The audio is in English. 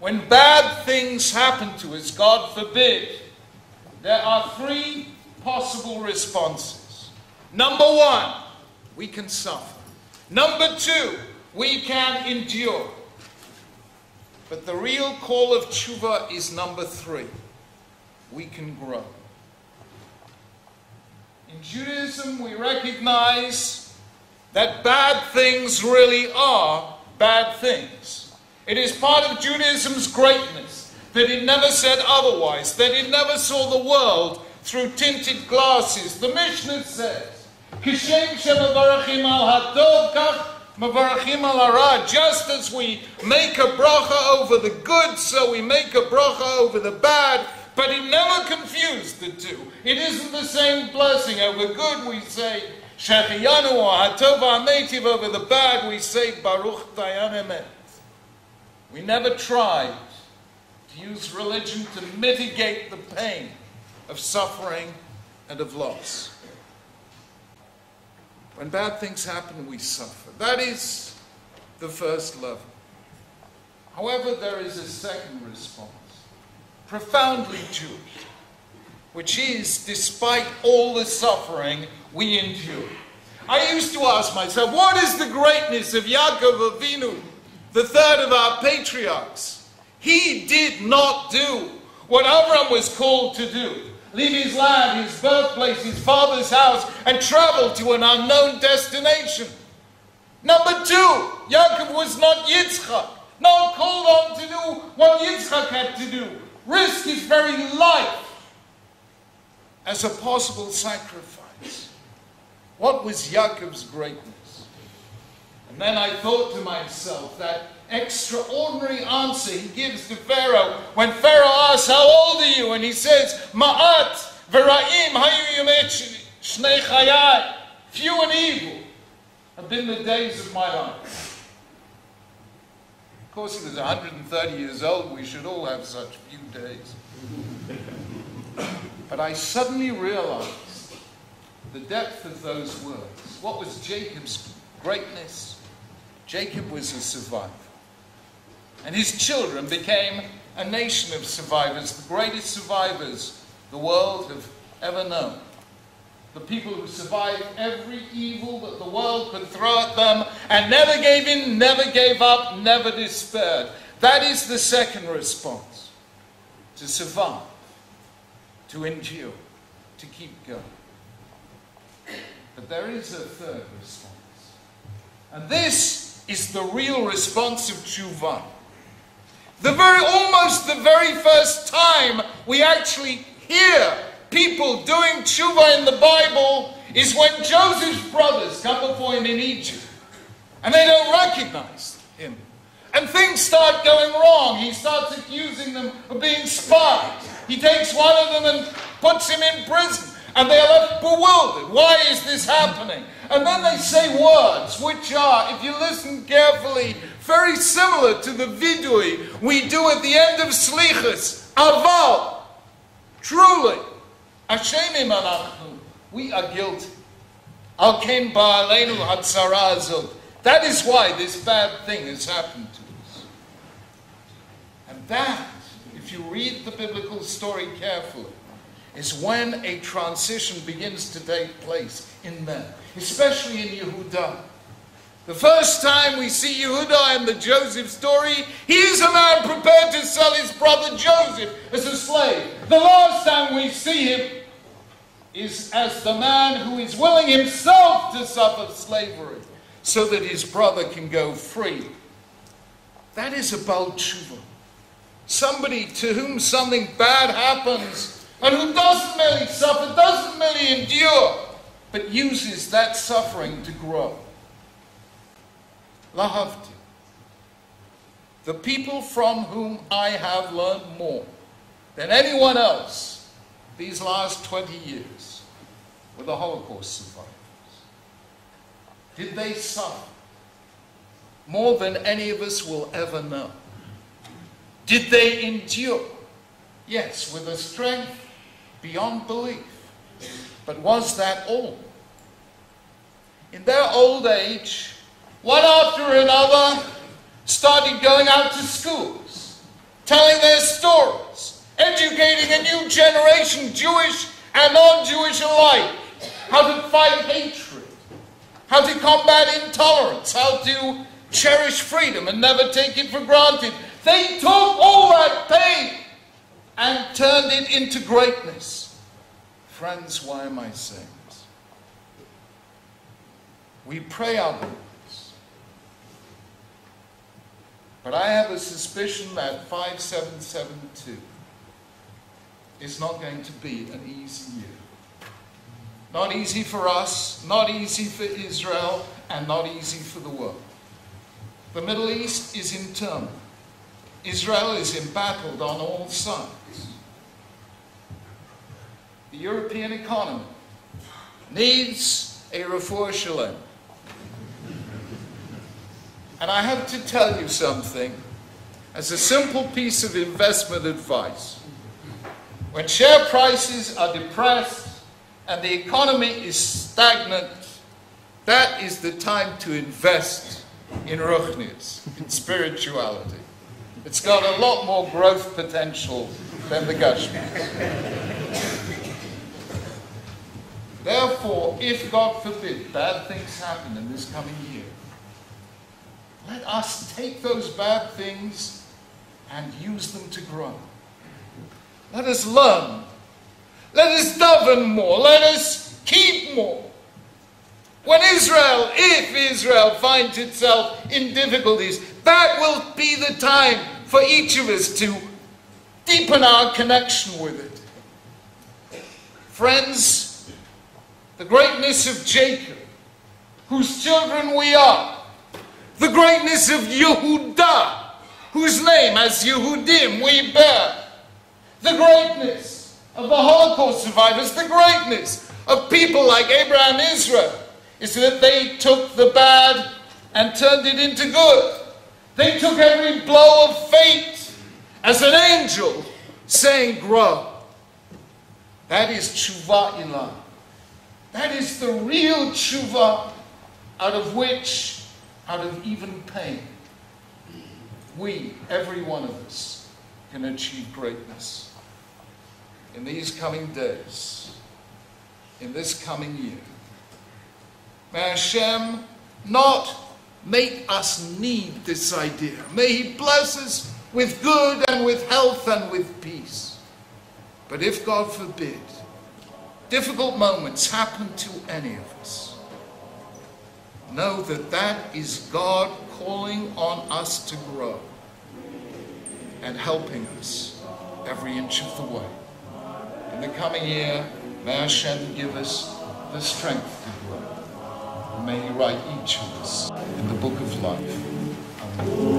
When bad things happen to us, God forbid, there are three possible responses. Number one, we can suffer. Number two, we can endure. But the real call of tshuva is number three. We can grow. In Judaism, we recognize that bad things really are bad things. It is part of Judaism's greatness that it never said otherwise, that it never saw the world through tinted glasses. The Mishnah says, "Kishem shemevarachim al hatov kach mevarachim al hara." Just as we make a bracha over the good, so we make a bracha over the bad. But it never confused the two. It isn't the same blessing. Over good we say Shechiyanu or Hatov HaMeitiv. Over the bad we say Baruch Dayan Emet. We never tried to use religion to mitigate the pain of suffering and of loss. When bad things happen, we suffer. That is the first level. However, there is a second response, profoundly Jewish, which is, despite all the suffering we endure. I used to ask myself, what is the greatness of Yaakov Avinu, the third of our patriarchs? He did not do what Abraham was called to do. Leave his land, his birthplace, his father's house, and travel to an unknown destination. Number two, Yaakov was not Yitzchak, not called on to do what Yitzchak had to do. Risk his very life as a possible sacrifice. What was Yaakov's greatness? And then I thought to myself, that extraordinary answer he gives to Pharaoh when Pharaoh asks, "How old are you?" And he says, "Ma'at v'ra'im hayu yemei shnei chayai." Few and evil have been the days of my life. Of course, he was 130 years old. We should all have such few days. But I suddenly realized the depth of those words. What was Jacob's greatness? Jacob was a survivor. And his children became a nation of survivors, the greatest survivors the world have ever known. The people who survived every evil that the world could throw at them and never gave in, never gave up, never despaired. That is the second response. To survive, to endure, to keep going. But there is a third response. And this is the real response of tshuva. Almost the very first time we actually hear people doing tshuva in the Bible is when Joseph's brothers come before him in Egypt. And they don't recognize him. And things start going wrong. He starts accusing them of being spies. He takes one of them and puts him in prison. And they are left bewildered. Why is this happening? And then they say words which are, if you listen carefully, very similar to the vidui we do at the end of Selichot. Aval, truly, Ashemim anachnu, we are guilty. Al ken ba'aleinu hatzara azot. That is why this bad thing has happened to us. And that, if you read the biblical story carefully, is when a transition begins to take place in men, especially in Yehuda. The first time we see Yehuda in the Joseph story, he is a man prepared to sell his brother Joseph as a slave. The last time we see him is as the man who is willing himself to suffer slavery so that his brother can go free. That is about tshuva. Somebody to whom something bad happens and who doesn't merely suffer, doesn't merely endure, but uses that suffering to grow. Lahavti. The people from whom I have learned more than anyone else these last 20 years were the Holocaust survivors. Did they suffer more than any of us will ever know? Did they endure? Yes, with a strength beyond belief. But was that all? In their old age, one after another started going out to schools, telling their stories, educating a new generation, Jewish and non-Jewish alike, how to fight hatred, how to combat intolerance, how to cherish freedom and never take it for granted. They took all that pain and turned it into greatness. Friends, why am I saying this? We pray our beliefs, but I have a suspicion that 5772 is not going to be an easy year. Not easy for us, not easy for Israel, and not easy for the world. The Middle East is in turmoil. Israel is embattled on all sides. The European economy needs a refuah shalem. And I have to tell you something, as a simple piece of investment advice. When share prices are depressed and the economy is stagnant, that is the time to invest in ruchnius, in spirituality. It's got a lot more growth potential than the Gashmi. Therefore, if, God forbid, bad things happen in this coming year, let us take those bad things and use them to grow. Let us learn. Let us daven more. Let us keep more. When Israel, if Israel finds itself in difficulties, that will be the time for each of us to deepen our connection with it. Friends, the greatness of Jacob, whose children we are, the greatness of Yehudah, whose name as Yehudim we bear, the greatness of the Holocaust survivors, the greatness of people like Abraham and Israel, is that they took the bad and turned it into good. They took every blow of fate as an angel saying, grow. That is tshuva ilah. That is the real tshuva out of which, out of even pain, we, every one of us, can achieve greatness. In these coming days, in this coming year, may Hashem not make us need this idea. May He bless us with good and with health and with peace. But if, God forbid, difficult moments happen to any of us, know that that is God calling on us to grow and helping us every inch of the way. In the coming year, may Hashem give us the strength to grow. And may He write each of us in the book of life. Amen.